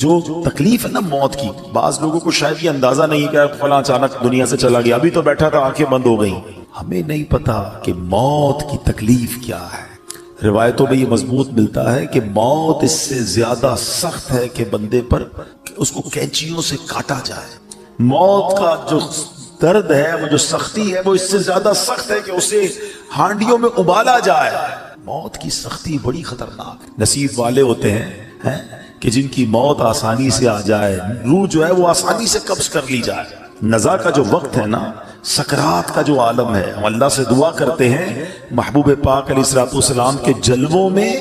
جو تکلیف ہے نا موت کی، بعض لوگوں کو شاید یہ اندازہ نہیں کہ فلاں اچانک دنیا سے چلا گیا، ابھی تو بیٹھا تھا آنکھیں بند ہو گئیں. ہمیں نہیں پتا کہ موت کی تکلیف کیا ہے. روایتوں میں یہ مضبوط ملتا ہے کہ موت اس سے زیادہ سخت ہے کہ بندے پر اس کو کینچیوں سے کاٹا جائے. موت کا جو درد ہے، وہ جو سختی ہے، وہ اس سے زیادہ سخت ہے کہ اسے ہانڈیوں میں ابالا جائے. موت کی سختی بڑی خطرناک. نصیب والے ہوتے ہیں کہ جن کی موت آسانی سے آ جائے، روح جو ہے وہ آسانی سے قبض کر لی جائے. نزا کا جو وقت ہے نا، سکرات کا جو عالم ہے، ہم اللہ سے دعا کرتے ہیں محبوب پاک علیہ الصلوۃ والسلام کے جلووں میں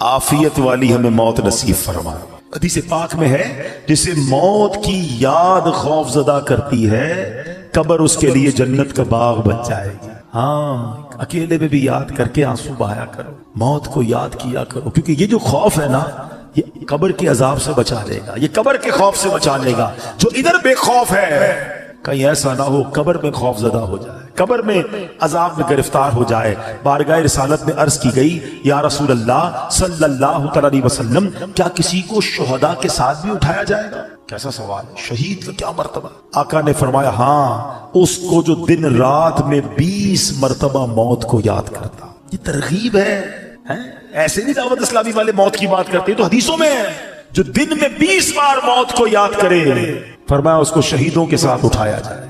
عافیت والی ہمیں موت نصیب فرما. حدیث پاک میں ہے جسے موت کی یاد خوف زدہ کرتی ہے، قبر اس کے لیے جنت کا باغ بن جائے گی. ہاں، اکیلے میں بھی یاد کر کے آنسو بہایا کرو، موت کو یاد کیا کرو، کیونکہ یہ جو خوف ہے نا، یہ قبر کے عذاب سے بچا لے گا، یہ قبر کے خوف سے بچا لے گا. جو ادھر بے خوف ہے، کہیں ایسا نہ ہو قبر میں خوف زدہ ہو جائے، قبر میں عذاب میں گرفتار ہو جائے. بارگاہ رسالت میں عرض کی گئی، یا رسول اللہ صلی اللہ علیہ وسلم، کیا کسی کو شہداء کے ساتھ بھی اٹھایا جائے گا؟ کیسا سوال ہے، شہید کا کیا مرتبہ؟ آقا نے فرمایا ہاں، اس کو جو دن رات میں 20 مرتبہ موت کو یاد کرتا. یہ ترغیب ہے. ایسے نہیں دعوت اسلامی والے موت کی بات کرتے، تو حدیثوں میں ہے جو دن میں 20 بار موت کو یاد کرے، فرمایا اس کو شہیدوں کے ساتھ اٹھایا جائے.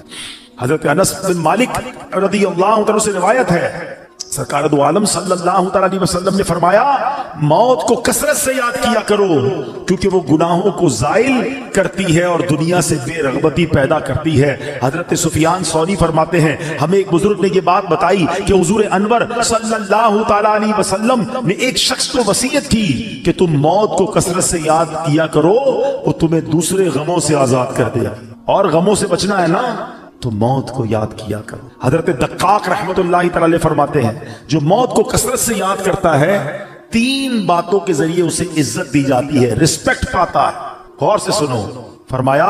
حضرت انس بن مالک رضی اللہ عنہ سے روایت ہے، سرکار دو عالم صلی اللہ علیہ وسلم نے فرمایا موت کو کثرت سے یاد کیا کرو، کیونکہ وہ گناہوں کو زائل کرتی ہے اور دنیا سے بے رغبتی پیدا کرتی ہے. حضرت سفیان ثوری فرماتے ہیں ہمیں ایک بزرگ نے یہ بات بتائی کہ حضور انور صلی اللہ علیہ وسلم نے ایک شخص کو وصیت کی کہ تم موت کو کثرت سے یاد کیا کرو، وہ تمہیں دوسرے غموں سے آزاد کر دے گا. اور غموں سے بچنا ہے نا تو موت کو یاد کیا کرو. حضرت دقاق رحمت اللہ تعالی فرماتے ہیں جو موت کو کثرت سے یاد کرتا ہے، 3 باتوں کے ذریعے اسے عزت دی جاتی ہے، رسپیکٹ پاتا ہے. غور سے سنو، فرمایا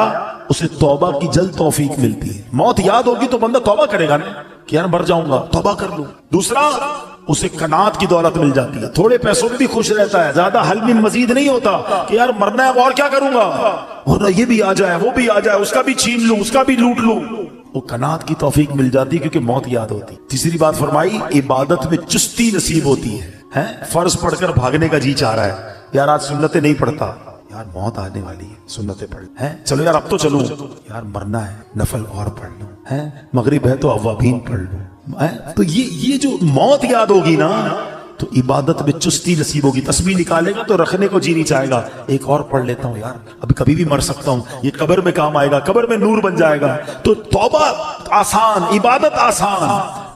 اسے توبہ کی جلد توفیق ملتی ہے. موت یاد ہوگی تو بندہ توبہ کرے گا نا کہ یار مر جاؤں گا، توبہ کر لوں. دوسرا، اسے قناعت کی دولت مل جاتی ہے، تھوڑے پیسوں میں بھی خوش رہتا ہے، زیادہ حل میں مزید نہیں ہوتا کہ یار مرنا ہے اور کیا کروں گا، اور یہ بھی آ جائے وہ بھی آ جائے، اس کا بھی چھین لوں، اس کا بھی لوٹ لوں. وہ قناعت کی توفیق مل جاتی کیونکہ موت یاد ہوتی. تیسری بات فرمائی، عبادت میں چستی نصیب ہوتی ہے. فرض پڑھ کر بھاگنے کا جی چاہ رہا ہے، یار آج سنتیں نہیں پڑھتا، یار موت آنے والی ہے، سنتیں پڑھ چلو یار اب تو چلو، یار مرنا ہے نفل اور پڑھ لوں، مغرب ہے تو اوابین پڑھ لوں. تو یہ جو موت یاد ہوگی نا تو عبادت میں چستی نصیب ہوگی. تسبیح نکالے گا تو رکھنے کو جی نہیں چاہے گا، ایک اور پڑھ لیتا ہوں یار، ابھی کبھی بھی مر سکتا ہوں، یہ قبر میں کام آئے گا، قبر میں نور بن جائے گا. تو توبہ آسان، عبادت آسان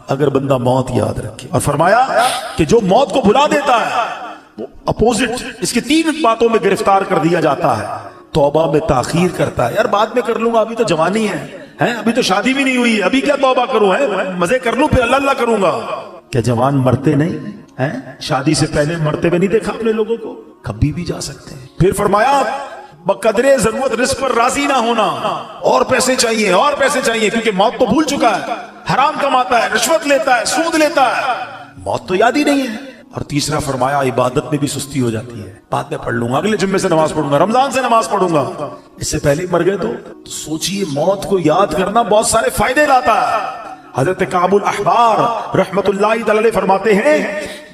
اگر بندہ موت یاد رکھے. اور فرمایا کہ جو موت کو بھلا دیتا ہے وہ اپوزٹ اس کی 3 باتوں میں گرفتار کر دیا جاتا ہے. توبہ میں تاخیر کرتا ہے، یار بعد میں کر لوں گا، ابھی تو جوانی ہے، ابھی تو شادی بھی نہیں ہوئی ہے، ابھی کیا توبہ کروں، مزے کر لوں پھر اللہ اللہ کروں گا. کیا جوان مرتے نہیں؟ شادی سے پہلے مرتے ہوئے نہیں دیکھا اپنے لوگوں کو؟ کبھی بھی جا سکتے ہیں. پھر فرمایا بقدرے ضرورت رزق پر راضی نہ ہونا، اور پیسے چاہیے اور پیسے چاہیے، کیونکہ موت تو بھول چکا ہے، حرام کماتا ہے، رشوت لیتا ہے، سود لیتا ہے، موت تو یاد ہی نہیں ہے. اور تیسرا فرمایا عبادت میں بھی سستی ہو جاتی ہے، بعد میں پڑھ لوں گا، اگلے جمعے سے نماز پڑھوں گا، رمضان سے نماز پڑھوں گا، اس سے پہلے مر گئے تو سوچئے موت کو یاد کرنا بہت سارے فائدے لاتا ہے. حضرت کعب الاحبار رحمت اللہ علیہ فرماتے ہیں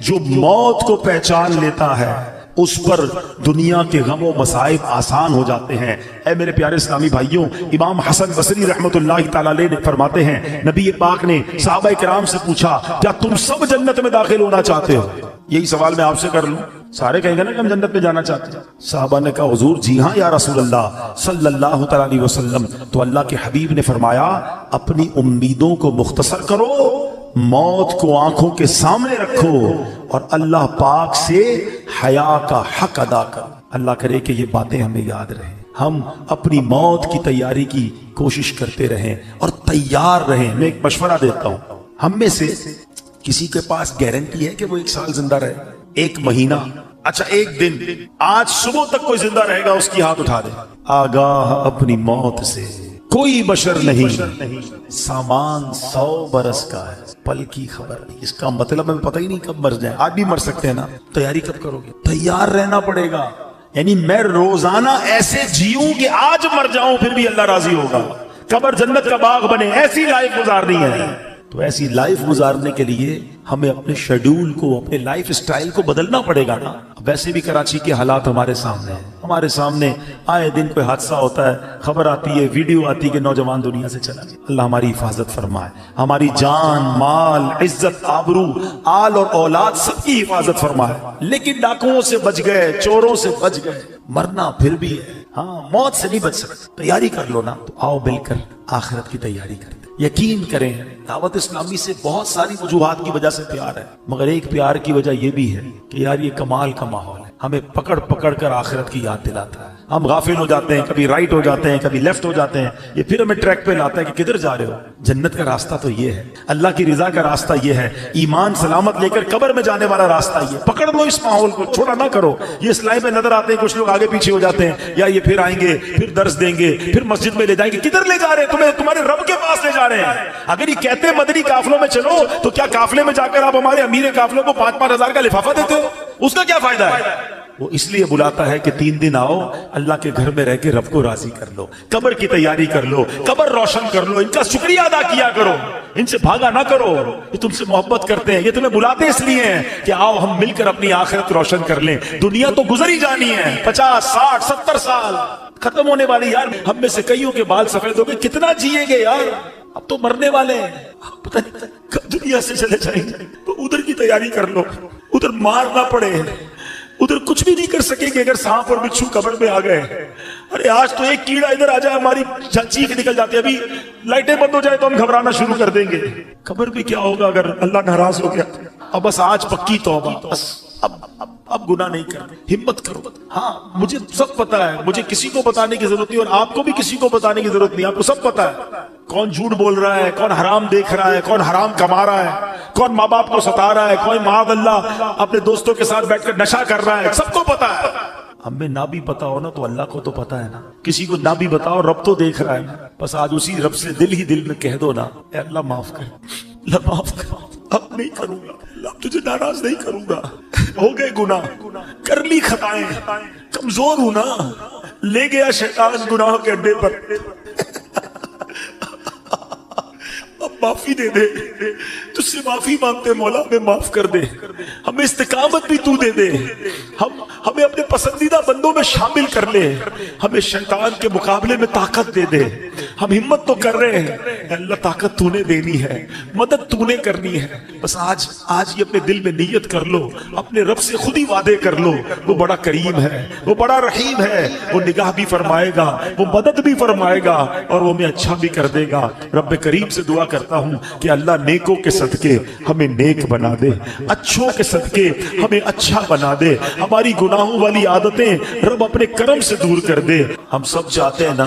جو موت کو پہچان لیتا ہے اس پر دنیا کے غم و مصائب آسان ہو جاتے ہیں. اے میرے پیارے اسلامی بھائیوں، امام حسن بصری رحمت اللہ تعالی علیہ فرماتے ہیں نبی پاک نے صحابہ کرام سے پوچھا کیا تم سب جنت میں داخل ہونا چاہتے ہو؟ یہی سوال میں آپ سے کر لوں، سارے کہیں گے نا کہ ہم جنت میں جانا چاہتے ہیں. صحابہ نے کہا حضور جی ہاں یا رسول اللہ صلی اللہ علیہ وسلم. تو اللہ کے حبیب نے فرمایا اپنی امیدوں کو مختصر کرو، موت کو آنکھوں کے سامنے رکھو اور اللہ پاک سے حیا کا حق ادا کرو. اللہ کرے کہ یہ باتیں ہمیں یاد رہیں، ہم اپنی موت کی تیاری کی کوشش کرتے رہیں اور تیار رہیں. میں ایک مشورہ دیتا ہوں، ہم میں سے کسی کے پاس گارنٹی ہے کہ وہ 1 سال زندہ رہے، 1 مہینہ، اچھا 1 دن، آج صبح تک کوئی زندہ رہے گا اس کی ہاتھ اٹھا دے. آگاہ اپنی موت سے کوئی بشر نہیں، سامان 100 برس کا ہے، پل کی خبر نہیں. اس کا مطلب ہمیں پتہ ہی نہیں کب مر جائیں. آج بھی مر سکتے ہیں نا، تیاری کب کرو گے؟ تیار رہنا پڑے گا. یعنی میں روزانہ ایسے جیوں کہ آج مر جاؤں پھر بھی اللہ راضی ہوگا، قبر جنت کا باغ بنے، ایسی لائف گزارنی ہے۔ تو ایسی لائف گزارنے کے لیے ہمیں اپنے شیڈول کو، اپنے لائف سٹائل کو بدلنا پڑے گا نا۔ ویسے بھی کراچی کے حالات ہمارے سامنے ہیں، ہمارے سامنے آئے دن کوئی حادثہ ہوتا ہے، خبر آتی ہے، ویڈیو آتی ہے کہ نوجوان دنیا سے چلا گیا۔ اللہ ہماری حفاظت فرمائے، ہماری جان، مال، عزت، آبرو، آل اور اولاد سب کی حفاظت فرمائے۔ لیکن ڈاکوؤں سے بچ گئے، چوروں سے بچ گئے، مرنا پھر بھی ہے، ہاں موت سے نہیں بچ سکتے۔ تیاری کر لو نا، تو آؤ مل کر آخرت کی تیاری کرتے۔ یقین کریں دعوت اسلامی سے بہت ساری وجوہات کی وجہ سے پیار ہے، مگر ایک پیار کی وجہ یہ بھی ہے کہ یار یہ کمال کا ماحول ہے، ہمیں پکڑ پکڑ کر آخرت کی یاد دلاتا ہے۔ ہم غافل ہو جاتے ہیں، کبھی رائٹ ہو جاتے ہیں، کبھی لیفٹ ہو جاتے ہیں، یہ پھر ہمیں ٹریک پہ لاتا ہے کہ کدھر جا رہے ہو۔ جنت کا راستہ تو یہ ہے، اللہ کی رضا کا راستہ یہ ہے، ایمان سلامت لے کر قبر میں جانے والا راستہ یہ۔ پکڑ لو اس ماحول کو، چھوڑا نہ کرو۔ یہ اسلام میں نظر آتے ہیں کچھ لوگ آگے پیچھے ہو جاتے ہیں، یا یہ پھر آئیں گے، پھر درس دیں گے، پھر مسجد میں لے جائیں گے۔ کدھر لے جا رہے ہیں تمہیں؟ تمہارے رب کے پاس لے جا رہے ہیں۔ اگر یہ کہتے مدنی قافلوں میں چلو تو کیا قافلے میں جا کر آپ ہمارے امیر قافلوں کو 5-5 ہزار کا لفافہ دیتے ہو؟ اس کا کیا فائدہ ہے؟ وہ اس لیے بلاتا ہے کہ 3 دن آؤ، اللہ کے گھر میں رہ کے رب کو راضی کر لو، قبر کی تیاری کر لو، قبر روشن کر لو، ان کا شکریہ ادا کیا کرو، ان سے بھاگا نہ کرو۔ یہ تم سے محبت کرتے ہیں، یہ تمہیں بلاتے اس لیے ہیں کہ آؤ ہم مل کر اپنی آخرت روشن کر لیں۔ دنیا تو گزر ہی جانی ہے، 50 60 70 سال ختم ہونے والی۔ یار ہم میں سے کئیوں کے بال سفید ہو گئے، کتنا جیے گے یار؟ اب تو مرنے والے ہیں، پتہ نہیں کب دنیا سے چلے جائیں گے۔ تو ادھر کی تیاری کر لو، ادھر مار نہ پڑے، ادھر کچھ بھی نہیں کر سکیں گے اگر سانپ اور بچھو قبر میں آ گئے۔ ارے آج تو ایک کیڑا ادھر آ جائے ہماری چیخ نکل جاتی ہے، ابھی لائٹیں بند ہو جائے تو ہم گھبرانا شروع کر دیں گے۔ قبر بھی کیا ہوگا اگر اللہ ناراض ہو گیا؟ اب بس آج پکی توبہ، بس اب گناہ نہیں کرتے، ہمت کرو۔ ہاں مجھے سب پتا ہے، مجھے کسی کو بتانے کی ضرورت نہیں، اور آپ کو بھی کسی کو بتانے کی ضرورت نہیں، آپ کو سب پتا ہے کون جھوٹ بول رہا ہے، کون حرام دیکھ رہا ہے، کون حرام کما رہا ہے، کون ماں باپ کو ستا رہا ہے، کون معاذ اللہ اپنے دوستوں کے ساتھ بیٹھ کر نشہ کر رہا ہے، سب کو پتا ہے۔ ہمیں نہ بھی پتا ہو نا تو اللہ کو تو پتا ہے نا، کسی کو نہ بھی بتاؤ رب تو دیکھ رہا ہے نا۔ بس آج اسی رب سے دل ہی دل میں کہہ دو نا، اے اللہ معاف کر، اللہ معاف کر، اب نہیں کروں گا، اللہ تجھے ناراض نہیں کروں گا۔ ہو گئے گناہ، کر لی خطائیں، کمزور ہوں نا، لے گیا شیطان گناہوں کے اڈے پر، اب معافی دے دے، تجھ سے معافی مانگتے مولا، ہمیں معاف کر دے، ہمیں استقامت بھی تو دے دے، ہمیں اپنے پسندیدہ بندوں میں شامل کر لے، ہمیں شیطان کے مقابلے میں طاقت دے دے۔ ہم ہمت تو کر رہے ہیں، اے اللہ طاقت تو نے دینی ہے، مدد تو نے کرنی ہے۔ بس آج یہ اپنے دل میں نیت کر لو، اپنے رب سے خود ہی وعدے کر لو، وہ بڑا کریم ہے، وہ بڑا رحیم ہے، وہ نگاہ بھی فرمائے گا، وہ مدد بھی فرمائے گا، اور وہ ہمیں اچھا بھی کر دے گا۔ رب کریم سے دعا کرتا ہوں کہ اللہ نیکوں کے صدقے ہمیں نیک بنا دے، اچھوں کے صدقے ہمیں اچھا بنا دے، ہماری گناہوں والی عادتیں رب اپنے کرم سے دور کر دے۔ ہم سب چاہتے ہیں نا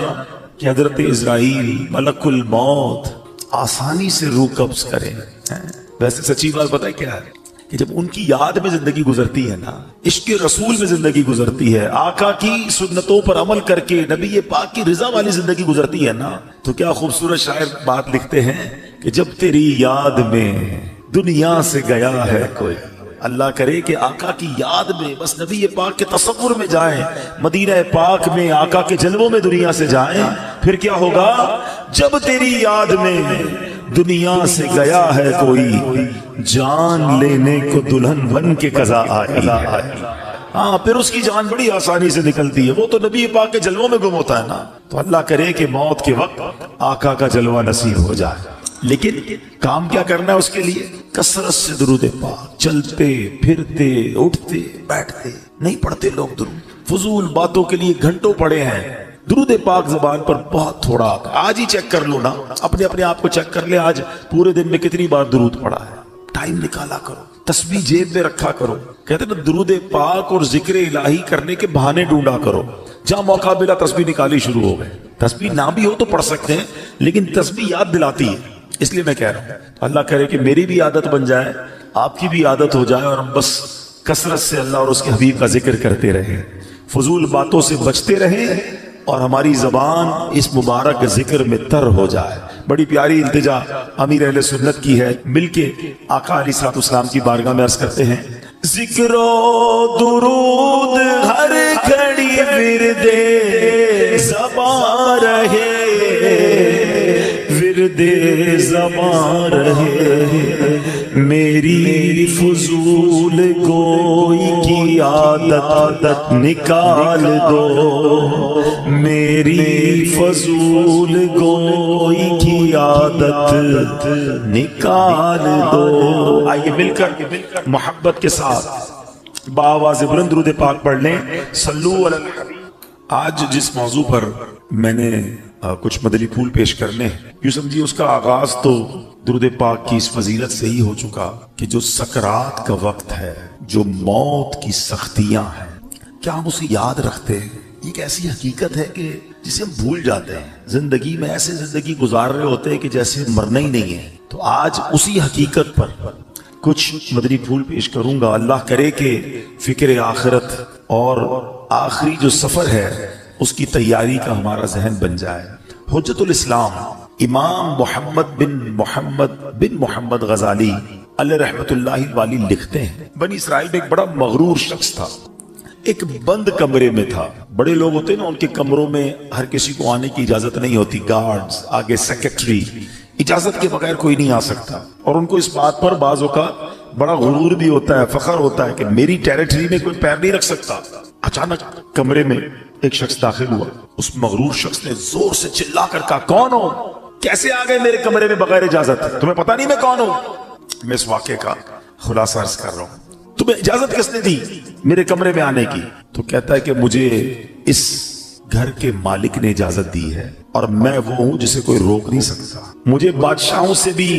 کہ حضرت عزرائیل ملک الموت آسانی سے روح قبض کرے۔ ویسے سچی بات پتہ ہے کیا ہے کہ جب ان کی یاد میں زندگی گزرتی ہے نا، عشق رسول میں زندگی گزرتی ہے، آقا کی سنتوں پر عمل کر کے نبی پاک کی رضا والی زندگی گزرتی ہے نا، تو کیا خوبصورت شاعر بات لکھتے ہیں کہ جب تیری یاد میں دنیا سے گیا ہے کوئی، اللہ کرے کہ آقا کی یاد میں بس نبی پاک کے تصور میں جائیں، مدینہ پاک میں آقا کے جلووں میں دنیا سے جائیں، پھر کیا ہوگا؟ جب تیری یاد میں دنیا سے گیا ہے کوئی، جان لینے کو دلہن بن کے قضا آئی۔ ہاں پھر اس کی جان بڑی آسانی سے نکلتی ہے، وہ تو نبی پاک کے جلووں میں گم ہوتا ہے نا۔ تو اللہ کرے کہ موت کے وقت آقا کا جلوہ نصیب ہو جائے، لیکن کام کیا کرنا ہے اس کے لیے؟ کثرت سے درود پاک، چلتے پھرتے اٹھتے بیٹھتے نہیں پڑھتے لوگ درود، فضول باتوں کے لیے گھنٹوں پڑے ہیں۔ درود پاک زبان پر بہت تھوڑا آتا ہے۔ آج ہی چیک کر لو نا، اپنے آپ کو چیک کر لے، آج پورے دن میں کتنی بار درود پڑھا ہے۔ ٹائم نکالا کرو، تسبیح جیب میں رکھا کرو۔ کہتے ہیں نا درود پاک اور ذکر الہی کرنے کے بہانے ڈھونڈا کرو، جہاں موقع ملا تسبیح نکالی شروع ہو گئے۔ تسبیح نہ بھی ہو تو پڑھ سکتے ہیں، لیکن تسبیح یاد دلاتی ہے، اس لیے میں کہہ رہا ہوں اللہ کرے کہ میری بھی عادت بن جائے، آپ کی بھی عادت ہو جائے، اور ہم بس کثرت سے اللہ اور اس کے حبیب کا ذکر کرتے رہیں، فضول باتوں سے بچتے رہیں، اور ہماری زبان اس مبارک ذکر میں تر ہو جائے۔ بڑی پیاری التجا امیر اہل سنت کی ہے، مل کے آقا علیہ الصلوۃ والسلام کی بارگاہ میں عرض کرتے ہیں ذکر و درود ہر گھڑی ورد زباں رہے، ورد زباں رہے، میری فضول گوئی کی عادت نکال دو، میری فضول گوئی کی عادت نکال دو۔ آئیے مل کر محبت کے ساتھ بآواز بلند درود پاک پڑھ لیں، صلو علی الحبیب۔ آج جس موضوع پر میں نے کچھ مدنی پھول پیش کرنے ہیں، یوں سمجھیے اس کا آغاز تو درود پاک کی اس فضیلت سے ہی ہو چکا کہ جو سکرات کا وقت ہے، جو موت کی سختیاں ہیں، کیا ہم اسے یاد رکھتے ہیں؟ یہ ایک ایسی حقیقت ہے کہ جسے ہم بھول جاتے ہیں، زندگی میں ایسے زندگی گزار رہے ہوتے ہیں کہ جیسے مرنا ہی نہیں ہے۔ تو آج اسی حقیقت پر کچھ مدنی پھول پیش کروں گا۔ اللہ کرے کہ فکر آخرت اور آخری جو سفر ہے اس کی تیاری کا ہمارا ذہن بن جائے۔ حجت الاسلام امام محمد بن محمد غزالی علیہ رحمت اللہ والی لکھتے ہیں، بنی اسرائیل میں ایک بڑا مغرور شخص تھا، ایک بند کمرے میں تھا۔ بڑے لوگ ہوتے ہیں نا، ان کے کمروں میں ہر کسی کو آنے کی اجازت نہیں ہوتی، گارڈز آگے سیکرٹری، اجازت کے بغیر کوئی نہیں آ سکتا۔ اور ان کو اس بات پر بعض اوقات بڑا غرور بھی ہوتا ہے، فخر ہوتا ہے کہ میری ٹیریٹری میں کوئی پیر نہیں رکھ سکتا۔ اچانک کمرے میں ایک شخص داخل ہوا، اس مغرور شخص نے زور سے چلا کر کہا، کون ہو؟ کیسے آ گئے میرے کمرے میں بغیر اجازت؟ تمہیں پتا نہیں میں کون ہوں؟ میں اس واقعے کا خلاصہ عرض کر رہا ہوں۔ تمہیں اجازت کس نے دی میرے کمرے میں آنے کی؟ تو کہتا ہے کہ مجھے اس گھر کے مالک نے اجازت دی ہے، اور میں وہ ہوں جسے کوئی روک نہیں سکتا۔ مجھے بادشاہوں سے بھی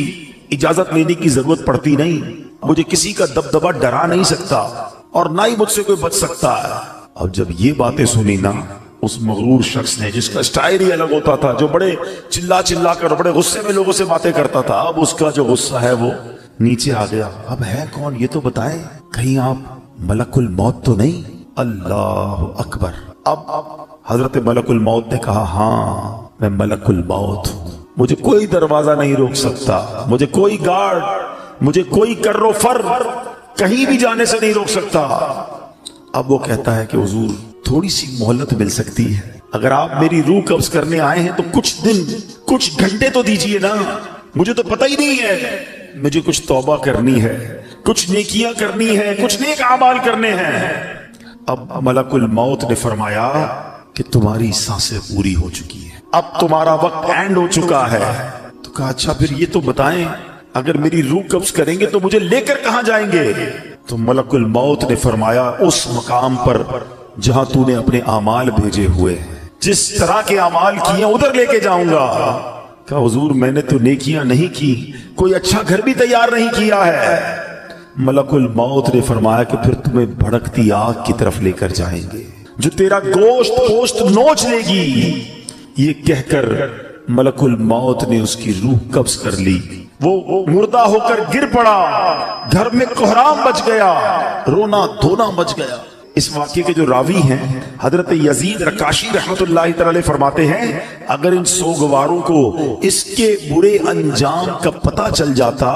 اجازت لینے کی ضرورت پڑتی نہیں، مجھے کسی کا دبدبا ڈرا نہیں سکتا، اور نہ ہی مجھ سے کوئی بچ سکتا ہے۔ اب جب یہ باتیں سنی نا، اس مغرور شخص نے، جس کا سٹائل ہی الگ ہوتا تھا، جو بڑے چلا چلا کر بڑے غصے میں لوگوں سے باتیں کرتا تھا، اب اس کا جو غصہ ہے وہ نیچے آ گیا۔ اب ہے کون یہ تو بتائیں، کہیں آپ ملک الموت تو نہیں؟ اللہ اکبر۔ اب حضرت ملک الموت نے کہا، ہاں میں ملک الموت ہوں، مجھے کوئی دروازہ نہیں روک سکتا، مجھے کوئی گارڈ، مجھے کوئی کر و فر کہیں بھی جانے سے نہیں روک سکتا۔ اب وہ کہتا ہے کہ حضور تھوڑی سی مہلت مل سکتی ہے، اگر آپ میری روح قبض کرنے آئے ہیں تو کچھ دن، کچھ گھنٹے تو دیجئے نا، مجھے تو پتہ ہی نہیں ہے، مجھے کچھ توبہ کرنی ہے، کچھ نیکیاں کرنی ہے، کچھ نیک اعمال کرنے ہیں۔ اب ملک الموت نے فرمایا کہ تمہاری سانسیں پوری ہو چکی ہیں، اب تمہارا وقت اینڈ ہو چکا ہے۔ تو کہا اچھا پھر یہ تو بتائیں، اگر میری روح قبض کریں گے تو مجھے لے کر کہاں جائیں گے؟ تو ملک الموت نے فرمایا، اس مقام پر جہاں تو نے اپنے اعمال بھیجے ہوئے، جس طرح کے اعمال کیے ادھر لے کے جاؤں گا۔ کہا حضور میں نے تو نیکیاں نہیں کی، کوئی اچھا گھر بھی تیار نہیں کیا ہے۔ ملک الموت نے فرمایا کہ پھر تمہیں بھڑکتی آگ کی طرف لے کر جائیں گے، جو تیرا گوشت نوچ لے گی۔ یہ کہہ کر ملک الموت نے اس کی روح قبض کر لی، وہ مردہ ہو کر گر پڑا، گھر میں کوہرام مچ گیا، رونا دھونا مچ گیا۔ اس واقعے کے جو راوی ہیں حضرت یزید رکاشی رحمت اللہ تعالی فرماتے ہیں، اگر ان سوگواروں کو اس کے برے انجام کا پتہ چل جاتا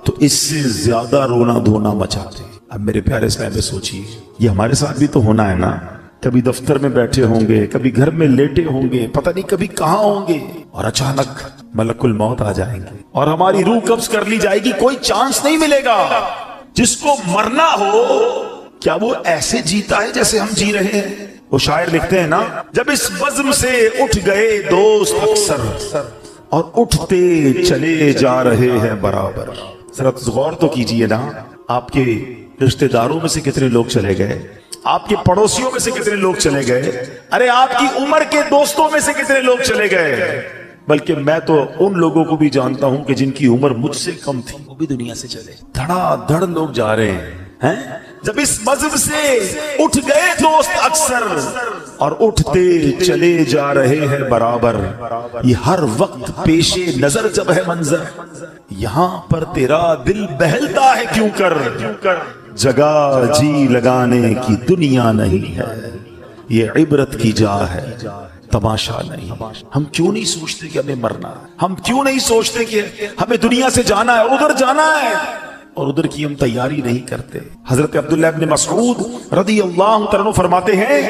تو اس سے زیادہ رونا دھونا مچاتے۔ اب میرے پیارے اسلام میں سوچیے، یہ ہمارے ساتھ بھی تو ہونا ہے نا، کبھی دفتر میں بیٹھے ہوں گے، کبھی گھر میں لیٹے ہوں گے، پتہ نہیں کبھی کہاں ہوں گے، اور اچانک ملک الموت آ جائیں گے اور ہماری روح قبض کر لی جائے گی، کوئی چانس نہیں ملے گا۔ جس کو مرنا ہو کیا وہ ایسے جیتا ہے جیسے ہم جی رہے ہیں؟ وہ شاعر لکھتے ہیں نا، جب اس بزم سے اٹھ گئے دوست اکثر اور اٹھتے چلے جا رہے ہیں برابر۔ ذرا غور تو کیجئے نا، آپ کے رشتہ داروں میں سے کتنے لوگ چلے گئے، آپ کے پڑوسیوں میں سے کتنے لوگ چلے گئے، ارے آپ کی عمر کے دوستوں میں سے کتنے لوگ چلے گئے، بلکہ میں تو ان لوگوں کو بھی جانتا ہوں کہ جن کی عمر مجھ سے کم تھی، وہ بھی دنیا سے چلے۔ دھڑا دھڑ لوگ جا رہے ہیں۔ جب اس مذہب سے اٹھ گئے دوست اکثر اور اٹھتے چلے جا رہے ہیں برابر، یہ ہر وقت پیش نظر جب ہے منظر، یہاں پر تیرا دل بہلتا ہے کیوں کر، جگہ جی لگانے کی دنیا نہیں ہے، یہ عبرت کی جا ہے تماشا نہیں۔ ہم کیوں نہیں سوچتے کہ ہمیں مرنا ہے؟ ہم کیوں نہیں سوچتے کہ ہمیں دنیا سے جانا ہے، ادھر جانا ہے؟ اور ادھر کی ہم تیاری نہیں کرتے. حضرت عبداللہ ابن مسعود رضی اللہ عنہ فرماتے ہیں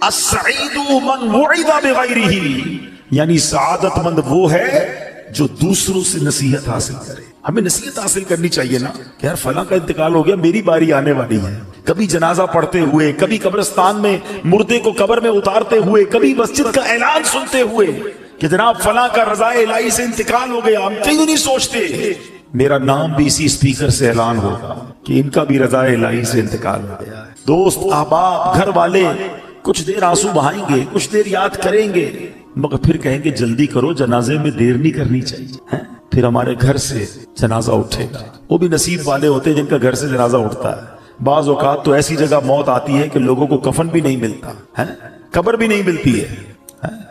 السعید من وعظ بغیرہ، یعنی سعادت مند وہ ہے جو دوسروں سے نصیحت حاصل کرے. ہمیں نصیحت حاصل کرنی چاہیے نا کہ یار فلاں کا انتقال ہو گیا، میری باری آنے والی ہے. کبھی جنازہ پڑھتے ہوئے، کبھی قبرستان میں مردے کو قبر میں اتارتے ہوئے، کبھی مسجد کا اعلان سنتے ہوئے کہ جناب فلاں کا رضائے الہی سے انتقال ہو گیا، ہم کیوں نہیں سوچتے میرا نام بھی اسی اسپیکر سے اعلان ہوگا کہ ان کا بھی رضائے الہی سے انتقال ہو گیا ہے. دوست، احباب، گھر والے کچھ دیر آنسو بہائیں گے، کچھ دیر یاد کریں گے، مگر پھر کہیں گے جلدی کرو، جنازے میں دیر نہیں کرنی چاہیے. پھر ہمارے گھر سے جنازہ اٹھے گا. وہ بھی نصیب والے ہوتے ہیں جن کا گھر سے جنازہ اٹھتا ہے. بعض اوقات تو ایسی جگہ موت آتی ہے کہ لوگوں کو کفن بھی نہیں ملتا ہے، قبر بھی نہیں ملتی ہے.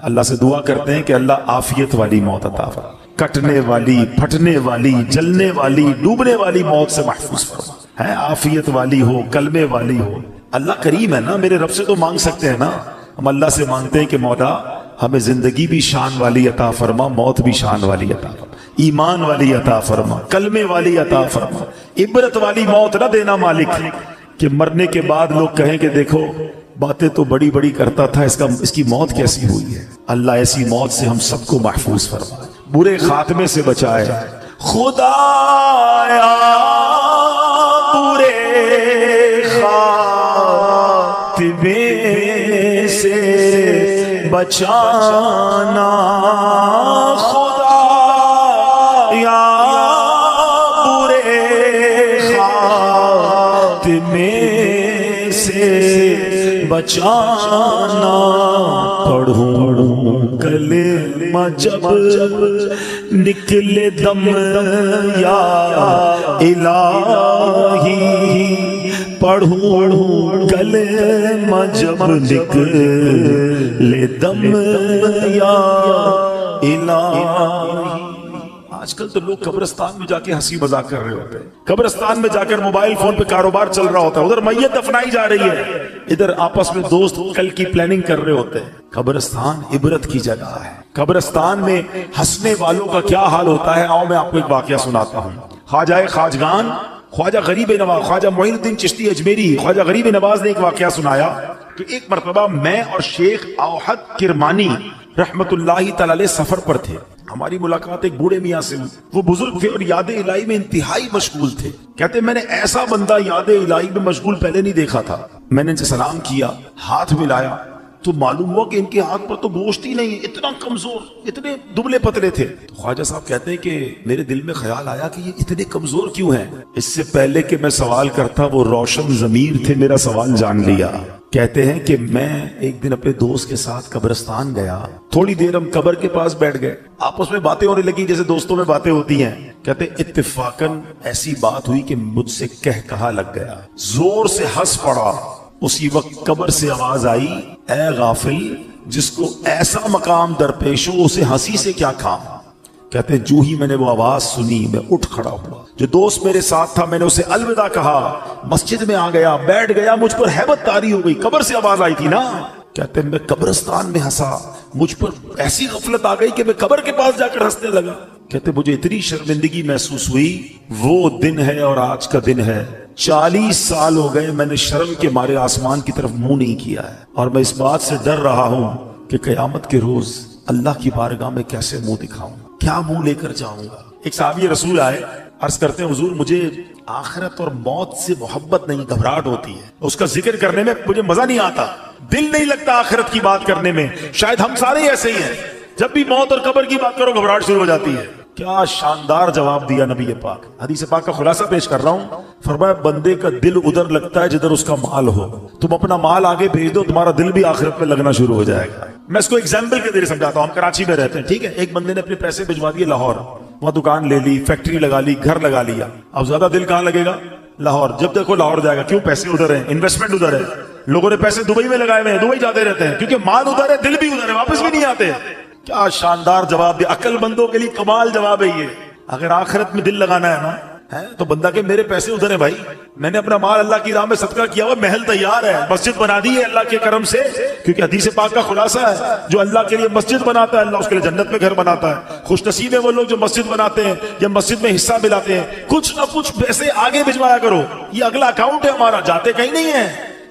اللہ سے دعا کرتے ہیں کہ اللہ عافیت والی موت عطا فرما، کٹنے والی، پھٹنے والی، جلنے والی، ڈوبنے والی موت سے محفوظ فرما. عافیت والی ہو، کلمے والی ہو. اللہ کریم ہے نا، میرے رب سے تو مانگ سکتے ہیں نا. ہم اللہ سے مانگتے ہیں کہ مولا ہمیں زندگی بھی شان والی عطا فرما، موت بھی شان والی عطا فرما، ایمان والی عطا فرما، کلمے والی عطا فرما. عبرت والی موت نہ دینا مالک کہ مرنے کے بعد لوگ کہیں کہ دیکھو باتیں تو بڑی بڑی کرتا تھا، اس کی موت کیسی ہوئی ہے. اللہ ایسی موت سے ہم سب کو محفوظ فرمائے، برے خاتمے سے بچائے. خدایا برے خاتمے سے بچانا، خدایا برے خاتمے سے بچانا. پڑھوں کلمہ جب نکلے دم یا الہی، پڑھوں کلمہ جب نکلے دم یا الہی. آج کل تو لوگ قبرستان میں جا کے ہنسی مذاق کر رہے ہوتے ہیں، قبرستان میں جا کر موبائل فون پہ کاروبار چل رہا ہوتا ہے، ادھر میت دفنائی جا رہی ہے، ادھر آپس میں دوست کل کی پلاننگ کر رہے ہوتے ہیں. قبرستان عبرت کی جگہ ہے. قبرستان میں ہنسنے والوں کا کیا حال ہوتا ہے، آؤ میں آپ کو ایک واقعہ سناتا ہوں. خواجہ خواجگان، خواجہ غریب نواز، خواجہ معین الدین چشتی اجمیری، خواجہ غریب نواز نے ایک واقعہ سنایا کہ ایک مرتبہ میں اور شیخ اوحد کرمانی رحمت اللہ تعالی علیہ سفر پر تھے. ہماری ملاقات ایک بوڑھے میاں سے ہوئی. وہ بزرگ تھے اور یاد الہی میں انتہائی مشغول تھے. کہتے میں نے ایسا بندہ یاد الہی میں مشغول پہلے نہیں دیکھا تھا. میں نے ان سے سلام کیا، ہاتھ ملایا تو معلوم ہوا کہ ان کے ہاتھ پر تو گوشت ہی نہیں، اتنا کمزور، اتنے دبلے پتلے تھے. تو خواجہ صاحب کہتے ہیں کہ میرے دل میں خیال آیا کہ یہ اتنے کمزور کیوں ہیں. اس سے پہلے کہ میں سوال کرتا وہ روشن ضمیر تھے، میرا سوال جان لیا. کہتے ہیں کہ میں ایک دن اپنے دوست کے ساتھ قبرستان گیا. تھوڑی دیر ہم قبر کے پاس بیٹھ گئے، آپس میں باتیں ہونے لگی جیسے دوستوں میں باتیں ہوتی ہیں. کہتے اتفاقاً ایسی بات ہوئی کہ مجھ سے کہا لگ گیا، زور سے ہنس پڑا. اسی وقت قبر سے آواز آئی، اے غافل، جس کو ایسا مقام درپیش ہو اسے ہنسی سے کیا کام. کہتے جو ہی میں نے وہ آواز سنی میں اٹھ کھڑا ہوا. جو دوست میرے ساتھ تھا میں نے اسے الوداع کہا، مسجد میں آ گیا، بیٹھ گیا. مجھ پر ہیبت طاری ہو گئی، قبر سے آواز آئی تھی نا. کہتے میں قبرستان میں ہنسا، مجھ پر ایسی غفلت آ گئی کہ میں قبر کے پاس جا کر ہنسنے لگا. کہتے مجھے اتنی شرمندگی محسوس ہوئی. وہ دن ہے اور آج کا دن ہے، 40 سال ہو گئے میں نے شرم کے مارے آسمان کی طرف منہ نہیں کیا ہے. اور میں اس بات سے ڈر رہا ہوں کہ قیامت کے روز اللہ کی بارگاہ میں کیسے منہ دکھاؤں، کیا منہ لے کر جاؤں گا. ایک صحابی رسول آئے، عرض کرتے ہیں حضور مجھے آخرت اور موت سے محبت نہیں، گھبراہٹ ہوتی ہے. اس کا ذکر کرنے میں مجھے مزہ نہیں آتا، دل نہیں لگتا آخرت کی بات کرنے میں. شاید ہم سارے ایسے ہی ہیں، جب بھی موت اور قبر کی بات کرو گھبراہٹ شروع ہو جاتی ہے. کیا شاندار جواب دیا نبی پاک. حدیث پاک کا خلاصہ پیش کر رہا ہوں. فرمایا بندے کا دل ادھر لگتا ہے جدھر اس کا مال ہو. تم اپنا مال آگے بھیج دو، تمہارا دل بھی آخرت میں لگنا شروع ہو جائے گا. میں اس کو ایگزامپل کے ذریعے سمجھاتا ہوں. ہم کراچی میں رہتے ہیں، ٹھیک ہے. ایک بندے نے اپنے پیسے بھجوا دیے لاہور، وہاں دکان لے لی، فیکٹری لگا لی، گھر لگا لیا. اب زیادہ دل کہاں لگے گا؟ لاہور. جب دیکھو لاہور جائے گا. کیوں؟ پیسے ادھر ہیں، انویسٹمنٹ ادھر ہے. لوگوں نے پیسے دبئی میں لگائے ہوئے ہیں، دبئی جاتے رہتے ہیں کیونکہ مال ادھر ہے، دل بھی ادھر ہے، واپس بھی نہیں آتے. کیا شاندار جواب دیا، عقل مندوں کے لیے کمال جواب ہے یہ. اگر آخرت میں دل لگانا ہے نا، تو بندہ کہ میرے پیسے ادھر ہیں بھائی, میں نے اپنا مال اللہ کی راہ میں صدقہ کیا ہوا, محل تیار ہے, مسجد بنا دی ہے اللہ کے کرم سے, کیونکہ حدیث پاک کا خلاصہ ہے جو اللہ کے لیے مسجد بناتا ہے اللہ اس کے لیے جنت میں گھر بناتا ہے. خوش نصیب ہیں وہ لوگ جو مسجد بناتے ہیں یا مسجد میں حصہ ملاتے ہیں. کچھ نہ کچھ پیسے آگے بھجوایا کرو, یہ اگلا اکاؤنٹ ہے ہمارا, جاتے کہیں نہیں ہیں,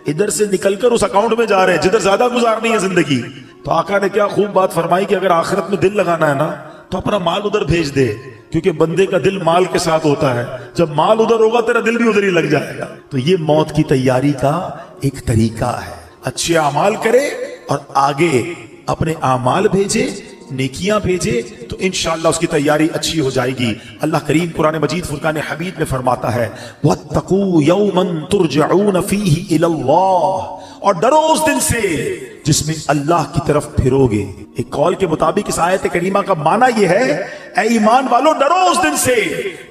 ادھر سے نکل کر اس اکاؤنٹ میں جا رہے ہیں جدھر زیادہ گزارنی ہے زندگی. تو آقا نے کیا خوب بات فرمائی کہ اگر آخرت میں دل لگانا ہے نا تو اپنا مال ادھر بھیج دے, کیونکہ بندے کا دل مال کے ساتھ ہوتا ہے, جب مال ادھر ہوگا تیرا دل بھی ادھر ہی لگ جائے گا. تو یہ موت کی تیاری کا ایک طریقہ ہے, اچھے اعمال کرے اور آگے اپنے اعمال بھیجے, نیکیاں بھیجے, تو انشاءاللہ اس کی تیاری اچھی ہو جائے گی. اللہ کریم قرآن مجید فرقان حمید میں فرماتا ہے وَاتَّقُوا يَوْمًا تُرْجَعُونَ فِيهِ إِلَى اللَّهِ, اور ڈرو اس دن سے جس میں اللہ کی طرف پھرو گے. ایک قول کے مطابق اس آیت کریمہ کا معنی یہ ہے, اے ایمان والو ڈرو اس دن سے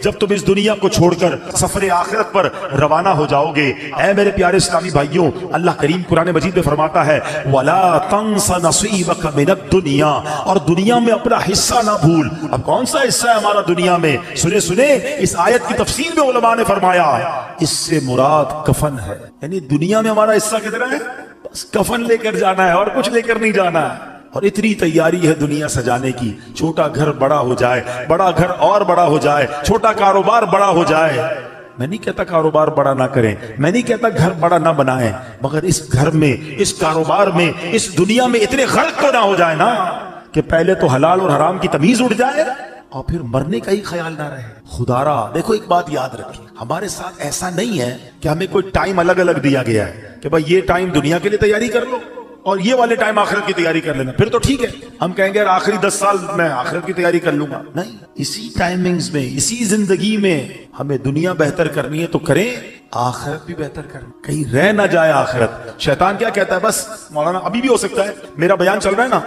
جب تم اس دنیا کو چھوڑ کر سفر آخرت پر روانہ ہو جاؤ گے. اے میرے پیارے اسلامی بھائیوں, اللہ کریم قرآن مجید میں فرماتا ہے وَلَا تَنْسَ نَصِيبَكَ مِنَ الدُّنْيَا, اور دنیا میں اپنا حصہ نہ بھول. اب کون سا حصہ ہے ہمارا دنیا میں؟ سنے اس آیت کی تفسیر میں علماء نے فرمایا اس سے مراد کفن ہے. یعنی دنیا میں ہمارا حصہ کتنا ہے؟ بس کفن لے کر جانا ہے اور کچھ لے کر نہیں جانا ہے. اور اتنی تیاری ہے دنیا سجانے کی, چھوٹا گھر بڑا ہو جائے, بڑا گھر اور بڑا ہو جائے, چھوٹا کاروبار بڑا ہو جائے. میں نہیں کہتا کاروبار بڑا نہ کریں, میں نہیں کہتا گھر بڑا نہ بنائیں, مگر اس گھر میں, اس کاروبار میں, اس دنیا میں اتنے غرق تو نہ ہو جائے نا کہ پہلے تو حلال اور حرام کی تمیز اٹھ جائے اور پھر مرنے کا ہی خیال نہ رہے. خدارا دیکھو ایک بات یاد رکھیں, ہمارے ساتھ ایسا نہیں ہے کہ ہمیں کوئی ٹائم الگ الگ دیا گیا ہے کہ بھائی یہ ٹائم دنیا کے لیے تیاری کر لو اور یہ والے ٹائم آخرت کی تیاری کر لینا, پھر تو ٹھیک ہے. ہم کہیں گے آخری 10 سال میں آخرت کی تیاری کر لوں گا. نہیں, اسی ٹائمنگز میں, اسی زندگی میں ہمیں دنیا بہتر کرنی ہے تو کریں, آخرت بھی بہتر کریں, کہیں رہ نہ جائے آخرت. شیطان کیا کہتا ہے, بس مولانا ابھی بھی ہو سکتا ہے میرا بیان چل رہا ہے نا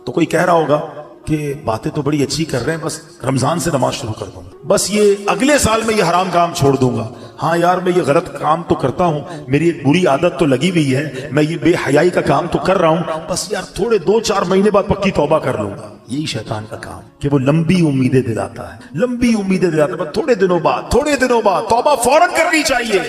تو کوئی کہہ رہا ہوگا کہ باتیں تو بڑی اچھی کر رہے ہیں, بس رمضان سے نماز شروع کر دوں گا, بس یہ اگلے سال میں یہ حرام کام چھوڑ دوں گا. ہاں یار میں یہ غلط کام تو کرتا ہوں, میری ایک بری عادت تو لگی ہوئی ہے, میں یہ بے حیائی کا کام تو کر رہا ہوں, بس یار تھوڑے 2-4 مہینے بعد پکی توبہ کر لوں گا. یہی شیطان کا کام کہ وہ لمبی امیدیں دلاتا ہے, لمبی امیدیں دلاتا ہے, تھوڑے دنوں بعد توبہ فوراً کرنی چاہیے.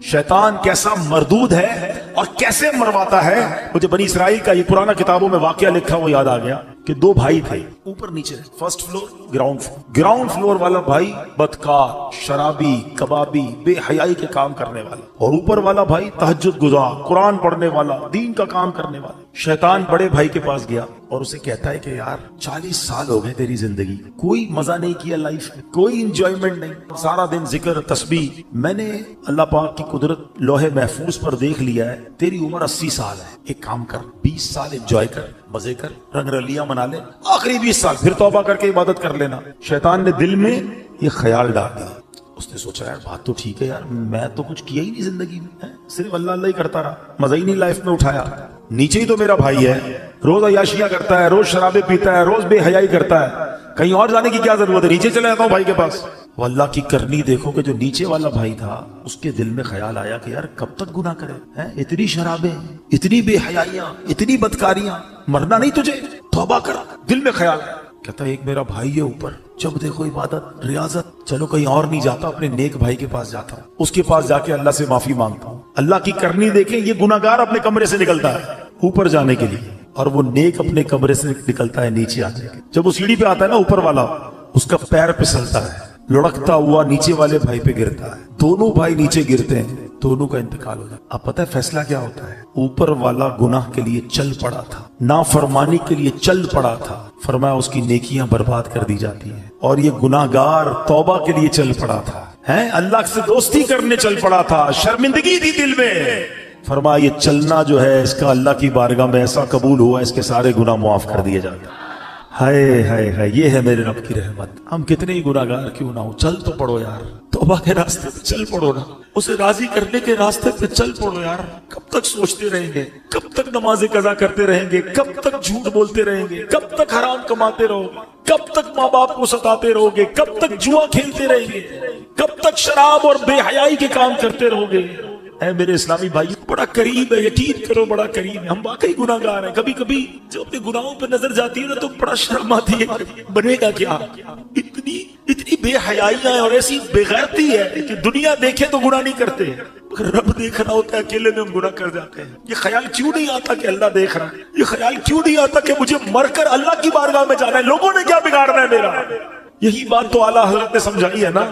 شیطان کیسا مردود ہے اور کیسے مرواتا ہے. مجھے بنی اسرائیل کا یہ پرانا کتابوں میں واقعہ لکھا وہ یاد آ گیا کہ 2 بھائی تھے, اوپر نیچے, فرسٹ فلور گراؤنڈ فلور والا بھائی بدکار, شرابی, کبابی, بے حیائی کے کام کرنے والا, اور اوپر والا بھائی تہجد گزار, قرآن پڑھنے والا, دین کا کام کرنے والا. شیطان بڑے بھائی کے پاس گیا اور اسے کہتا ہے کہ یار 40 سال ہو گئے تیری زندگی, کوئی مزہ نہیں کیا لائف میں, کوئی انجوائمنٹ نہیں, سارا دن ذکر تسبیح. میں نے اللہ پاک کی قدرت لوح محفوظ پر دیکھ لیا ہے, تیری عمر 80 سال ہے, ایک کام کر 20 سال انجوائے کر, مزے کر, رنگ رلیاں منا لے, آخری 20 سال پھر توبہ کر کے عبادت کر لینا. شیطان نے دل میں یہ خیال ڈال دیا. اس نے سوچا یار بات تو ٹھیک ہے یار, میں تو کچھ کیا ہی نہیں زندگی میں, صرف اللہ اللہ ہی کرتا رہا, مزہ ہی نہیں لائف میں اٹھایا. نیچے ہی تو میرا بھائی ہے, روز عیاشیاں کرتا ہے, روز شرابیں پیتا ہے, روز بے حیائی کرتا ہے, کہیں اور جانے کی کیا ضرورت ہے, نیچے چلے جاتا ہوں بھائی کے پاس. وہ اللہ کی کرنی دیکھو کہ جو نیچے والا بھائی تھا اس کے دل میں خیال آیا کہ یار کب تک گناہ کرے, اتنی شرابیں, اتنی بے حیائیاں, اتنی بدکاریاں, مرنا نہیں تجھے, توبہ کر. دل میں خیال آیا, کہتا ایک میرا بھائی ہے اوپر, جب دیکھو عبادت ریاضت, چلو کہیں اور نہیں جاتا, اپنے نیک بھائی کے پاس جاتا ہوں, اس کے پاس جا کے اللہ سے معافی مانگتا ہوں. اللہ کی کرنی دیکھیں, یہ گناہگار اپنے کمرے سے نکلتا ہے اوپر جانے کے لیے, اور وہ نیک اپنے کمرے سے نکلتا ہے نیچے آنے کے. جب وہ سیڑھی پہ آتا ہے نا اوپر والا, اس کا پیر پھسلتا ہے, لڑکتا ہوا نیچے والے بھائی پہ گرتا ہے, دونوں بھائی نیچے گرتے ہیں, دونوں کا انتقال ہو جاتا ہے. اب پتہ ہے فیصلہ کیا ہوتا ہے, اوپر والا گناہ کے لیے چل پڑا تھا, نافرمانی کے لیے چل پڑا تھا, فرمایا اس کی نیکیاں برباد کر دی جاتی ہیں, اور یہ گناہگار توبہ کے لیے چل پڑا تھا, اللہ سے دوستی کرنے چل پڑا تھا, شرمندگی تھی دل میں, فرمایا یہ چلنا جو ہے اس کا اللہ کی بارگاہ میں ایسا قبول ہوا, اس کے سارے گناہ معاف کر دیے جاتے ہیں. ہائے ہائے ہائے, یہ ہے میرے رب کی رحمت. ہم کتنے ہی گناہگار کیوں نہ ہو, چل تو پڑو یار, توبہ کے راستے پہ چل پڑو نا, اسے راضی کرنے کے راستے پہ چل پڑو یار. کب تک سوچتے رہیں گے, کب تک نمازیں قضا کرتے رہیں گے, کب تک جھوٹ بولتے رہیں گے, کب تک حرام کماتے رہو گے, کب تک ماں باپ کو ستاتے رہو گے, کب تک جوا کھیلتے رہیں گے, کب تک شراب اور بے حیائی کے کام کرتے رہو گے. اے میرے اسلامی بھائی, بڑا قریب ہے, یقین کرو بڑا قریب ہے. ہم واقعی گناہگار ہیں. کبھی کبھی جب اپنے گناہوں پہ نظر جاتی ہے نا تو بڑا شرم آتی ہے, بنے گا کیا, اتنی اتنی بے حیائیاں اور ایسی بےغیرتی ہے کہ دنیا دیکھے تو گناہ نہیں کرتے، مگر رب دیکھ رہا ہوتا ہے، اکیلے میں ہم گناہ کر جاتے ہیں۔ یہ خیال کیوں نہیں آتا کہ اللہ دیکھ رہا ہے؟ یہ خیال کیوں نہیں آتا کہ مجھے مر کر اللہ کی بارگاہ میں جانا ہے؟ لوگوں نے کیا بگاڑنا ہے میرا؟ یہی بات تو اعلیٰ حضرت نے سمجھائی ہے نا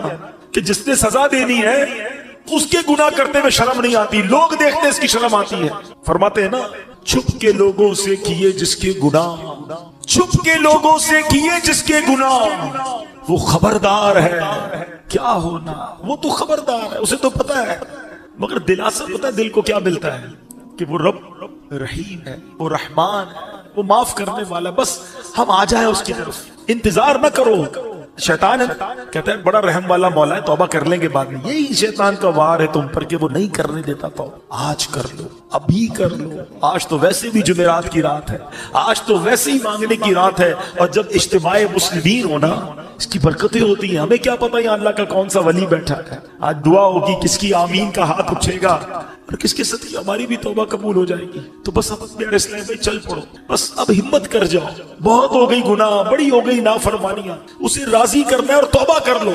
کہ جس نے سزا دینی ہے اس کے گناہ کرتے میں شرم نہیں آتی، لوگ دیکھتے اس کی شرم آتی ہے۔ فرماتے ہیں نا، چھپ کے لوگوں سے کیے جس کے گناہ، چھپ کے لوگوں سے کیے جس کے گناہ، وہ خبردار ہے کیا ہونا، وہ تو خبردار ہے، اسے تو پتا ہے، مگر دلاسا پتا ہے دل کو کیا ملتا ہے کہ وہ رب رحیم ہے، وہ رحمان ہے، وہ معاف کرنے والا، بس ہم آ جائیں اس کی طرف، انتظار نہ کرو۔ شیطان ہے کہتا ہے بڑا رحم والا مولا ہے، توبہ کر لیں گے بعد میں، یہی شیطان کا وار ہے تم پر کہ وہ نہیں کرنے دیتا توبہ۔ آج کر لو، ابھی کر لو، آج تو ویسے بھی جمعرات کی رات ہے، آج تو ویسے ہی مانگنے کی رات ہے، اور جب اجتماع مسلمین ہونا اس کی برکتیں ہوتی ہیں، ہمیں کیا پتہ یہاں اللہ کا کون سا ولی بیٹھا ہے، آج دعا ہوگی، کس کی آمین کا ہاتھ اٹھے گا اور کس کے صدقے ہماری بھی توبہ قبول ہو جائے گی۔ تو بس اب پیارے اسلام بھائی چل پڑو، بس اب ہمت کر جاؤ، بہت ہو گئی گناہ، بڑی ہو گئی نافرمانیاں، اسے راضی کرنا ہے اور توبہ کر لو۔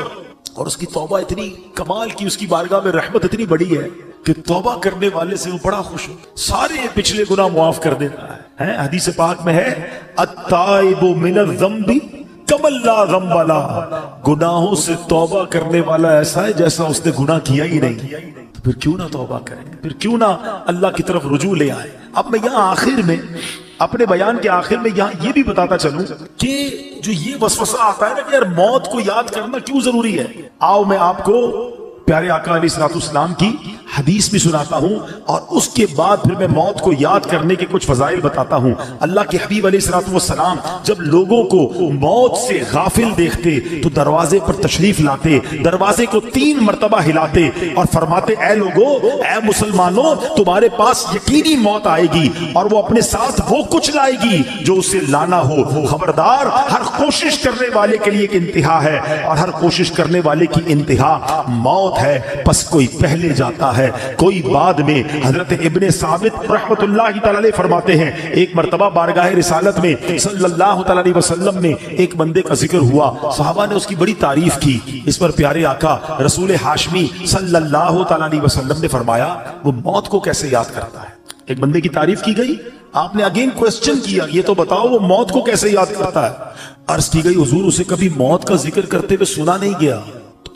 اور اس کی توبہ اتنی کمال کی، اس کی بارگاہ میں رحمت اتنی بڑی ہے کہ توبہ کرنے والے سے وہ بڑا خوش ہو، سارے پچھلے گناہ معاف کر دیتا ہے۔ حدیث پاک میں ہے التائب من الذنب کمن لا ذنب لہ، گناہوں سے توبہ کرنے والا ایسا ہے جیسا اس نے گناہ کیا ہی نہیں۔ تو پھر کیوں نہ توبہ کریں، پھر کیوں نہ اللہ کی طرف رجوع لے آئے۔ اب میں یہاں آخر میں اپنے بیان کے آخر میں یہاں یہ بھی بتاتا چلوں کہ جو یہ وسوسہ آتا ہے نا کہ یار موت کو یاد کرنا کیوں ضروری ہے، آؤ میں آپ کو پیارے آقا علیہ الصلوۃ والسلام کی حدیث بھی سناتا ہوں، اور اس کے بعد پھر میں موت کو یاد کرنے کے کچھ فضائل بتاتا ہوں۔ اللہ کے حبیب علیہ الصلوۃ والسلام جب لوگوں کو موت سے غافل دیکھتے تو دروازے پر تشریف لاتے، دروازے کو 3 مرتبہ ہلاتے اور فرماتے اے لوگو، اے مسلمانوں، تمہارے پاس یقینی موت آئے گی اور وہ اپنے ساتھ وہ کچھ لائے گی جو اسے لانا ہو، خبردار، ہر کوشش کرنے والے کے لیے ایک انتہا ہے اور ہر کوشش کرنے والے کی انتہا موت ہے، پس کوئی پہلے جاتا ہے کوئی بعد میں۔ حضرت ابن ثابت رحمت اللہ تعالی علیہ فرماتے ہیں ایک مرتبہ بارگاہ رسالت میں صلی اللہ تعالی علیہ وسلم میں ایک بندے کا ذکر ہوا، صحابہ نے اس کی بڑی تعریف کی، اس پر پیارے آقا رسول ہاشمی صلی اللہ تعالی علیہ وسلم نے فرمایا وہ موت کو کیسے یاد کرتا ہے۔ ایک بندے کی تعریف کی گئی، آپ نے اگین کوسچن کیا یہ تو بتاؤ وہ موت کو کیسے یاد کرتا ہے۔ عرض کی گئی حضور اسے کبھی موت کا ذکر کرتے ہوئے سنا نہیں گیا۔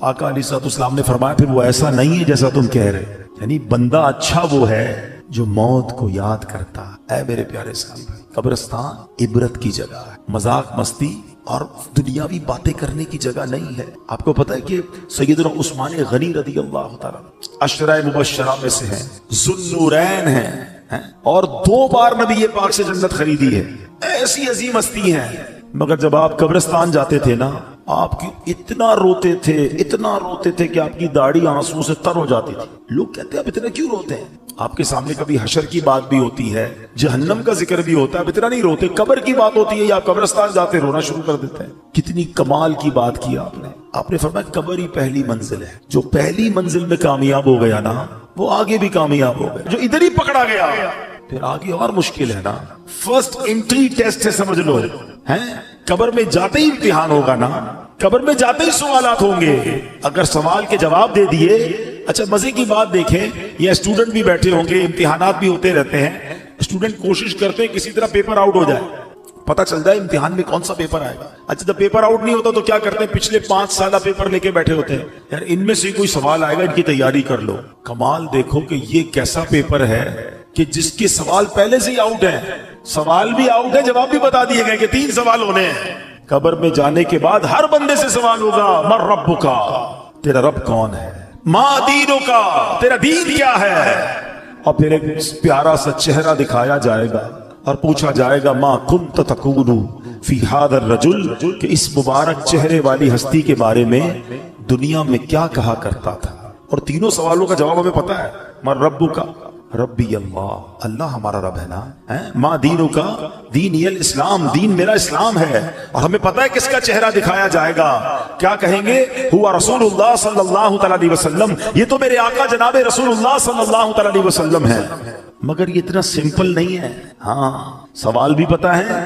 آقا علیہ السلام نے فرمایا پھر وہ ایسا نہیں ہے جیسا تم کہہ رہے، یعنی بندہ اچھا وہ ہے جو موت کو یاد کرتا۔ اے میرے پیارے صاحب، قبرستان عبرت کی جگہ ہے، مذاق مستی اور دنیاوی باتیں کرنے کی جگہ نہیں ہے۔ آپ کو پتہ ہے کہ سیدنا عثمان غنی رضی اللہ تعالی عشرہ مبشرہ میں سے ہیں، ذوالنورین ہیں، اور 2 بار نبی پاک سے جنت خریدی ہے، ایسی عظیم ہستی ہیں۔ مگر جب آپ قبرستان جاتے تھے نا، آپ کی اتنا روتے تھے کہ آپ کی داڑھی آنسو سے تر ہو جاتی تھی۔ لوگ کہتے ہیں اب اتنا کیوں روتے ہیں؟ آپ کے سامنے کبھی حشر کی بات بھی ہوتی ہے، جہنم کا ذکر بھی ہوتا ہے، اب اتنا نہیں روتے۔ قبر کی بات ہوتی ہے یا قبرستان جاتے رونا شروع کر دیتے ہیں۔ کتنی کمال کی بات کی آپ نے فرمایا قبر ہی پہلی منزل ہے، جو پہلی منزل میں کامیاب ہو گیا نا وہ آگے بھی کامیاب ہو گیا، جو ادھر ہی پکڑا گیا پھر آگے اور مشکل ہے نا۔ فرسٹ انٹری ٹیسٹ ہے سمجھ لو، قبر میں جاتے ہی امتحان ہوگا نا، قبر میں جاتے ہی سوالات ہوں گے۔ اگر سوال کے جواب دے دیے، اچھا مزے کی بات دیکھیں، یہ اسٹوڈنٹ بھی بیٹھے ہوں گے، امتحانات بھی ہوتے رہتے ہیں، اسٹوڈنٹ کوشش کرتے ہیں کسی طرح پیپر آؤٹ ہو جائے، پتہ چل جائے امتحان میں کون سا پیپر آئے گا۔ اچھا جب پیپر آؤٹ نہیں ہوتا تو کیا کرتے ہیں، پچھلے 5 سالہ پیپر لے کے بیٹھے ہوتے ہیں، یار ان میں سے کوئی سوال آئے گا، ان کی تیاری کر لو۔ کمال دیکھو کہ یہ کیسا پیپر ہے کہ جس کے سوال پہلے سے ہی آؤٹ ہیں، سوال بھی آؤٹ ہے، جواب بھی بتا دیے گئے کہ 3 سوال ہونے ہیں۔ قبر میں جانے کے بعد ہر بندے سے سوال ہوگا، من ربک، تیرا رب کون ہے، ما دینک، تیرا دین کیا ہے، اور پھر ایک پیارا سا چہرہ دکھایا جائے گا اور پوچھا جائے گا ما کنت تقول فی ھذا الرجل، کہ اس مبارک چہرے والی ہستی کے بارے میں دنیا میں کیا کہا کرتا تھا۔ اور تینوں سوالوں کا جواب ہمیں پتا ہے، من ربک، ربی اللہ، اللہ ہمارا رب ہے نا، ما دینو کا، دین یہ الاسلام، دین میرا اسلام ہے۔ اور ہمیں پتہ ہے کس کا چہرہ دکھایا جائے گا، کیا کہیں گے، ہوا رسول اللہ صلی اللہ تعالی علیہ وسلم، یہ تو میرے آقا جناب رسول اللہ صلی اللہ تعالی علیہ وسلم ہے۔ مگر یہ اتنا سمپل نہیں ہے، ہاں سوال بھی پتہ ہے،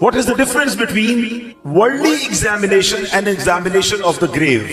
What is the difference between worldly examination and examination of the grave?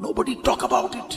Nobody talk about it,